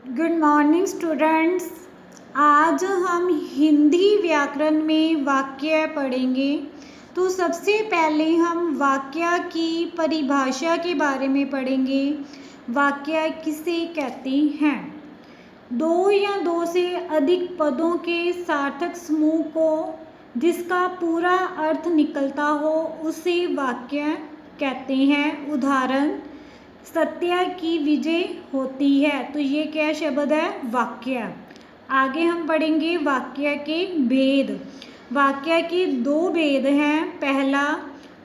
Good morning students. आज हम हिंदी व्याकरण में वाक्य पढ़ेंगे। तो सबसे पहले हम वाक्य की परिभाषा के बारे में पढ़ेंगे। वाक्य किसे कहते हैं? दो या दो से अधिक पदों के सार्थक समूह को जिसका पूरा अर्थ निकलता हो उसे वाक्य कहते हैं। उदाहरण, सत्य की विजय होती है, तो ये क्या शब्द है? वाक्य। आगे हम पढ़ेंगे वाक्य के भेद। वाक्य के दो भेद हैं। पहला,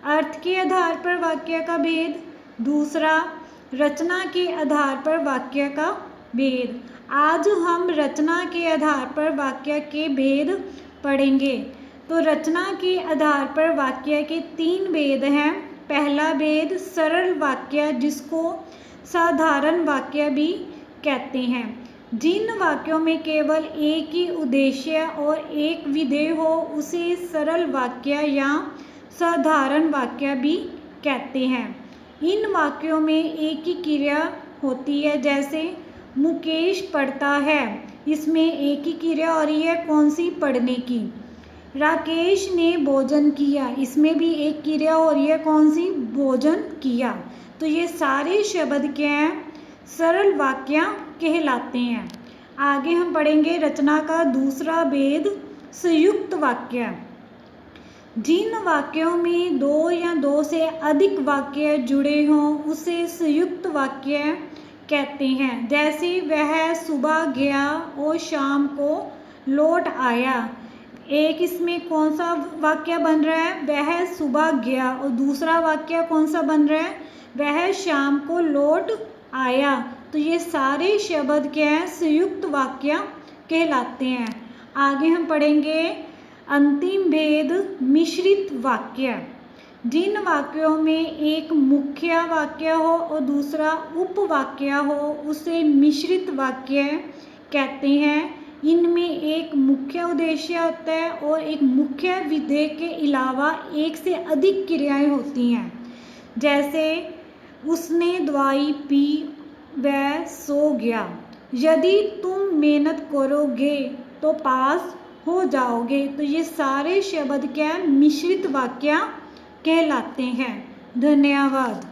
अर्थ के आधार पर वाक्य का भेद। दूसरा, रचना के आधार पर वाक्य का भेद। आज हम रचना के आधार पर वाक्य के भेद पढ़ेंगे। तो रचना के आधार पर वाक्य के तीन भेद हैं। पहला भेद, सरल वाक्य जिसको साधारण वाक्य भी कहते हैं। जिन वाक्यों में केवल एक ही उद्देश्य और एक विधेय हो उसे सरल वाक्य या साधारण वाक्य भी कहते हैं। इन वाक्यों में एक ही क्रिया होती है, जैसे मुकेश पढ़ता है, इसमें एक ही क्रिया हो रही है, कौन सी? पढ़ने की। राकेश ने भोजन किया, इसमें भी एक क्रिया हो रही है, कौन सी? भोजन किया। तो ये सारे शब्द क्या हैं? सरल वाक्य कहलाते हैं। आगे हम पढ़ेंगे रचना का दूसरा भेद, संयुक्त वाक्य। जिन वाक्यों में दो या दो से अधिक वाक्य जुड़े हों उसे संयुक्त वाक्य कहते हैं। जैसे वह सुबह गया और शाम को लौट आया। एक इसमें कौन सा वाक्य बन रहा है? वह सुबह गया। और दूसरा वाक्य कौन सा बन रहा है? वह शाम को लौट आया। तो ये सारे शब्द क्या हैं? संयुक्त वाक्य कहलाते हैं। आगे हम पढ़ेंगे अंतिम भेद, मिश्रित वाक्य। जिन वाक्यों में एक मुख्य वाक्य हो और दूसरा उपवाक्य हो उसे मिश्रित वाक्य कहते हैं। इनमें एक मुख्य उद्देश्य होता है और एक मुख्य विधेय के अलावा एक से अधिक क्रियाएं होती हैं। जैसे उसने दवाई पी, वह सो गया। यदि तुम मेहनत करोगे तो पास हो जाओगे। तो ये सारे शब्द क्या? मिश्रित वाक्य कहलाते हैं। धन्यवाद।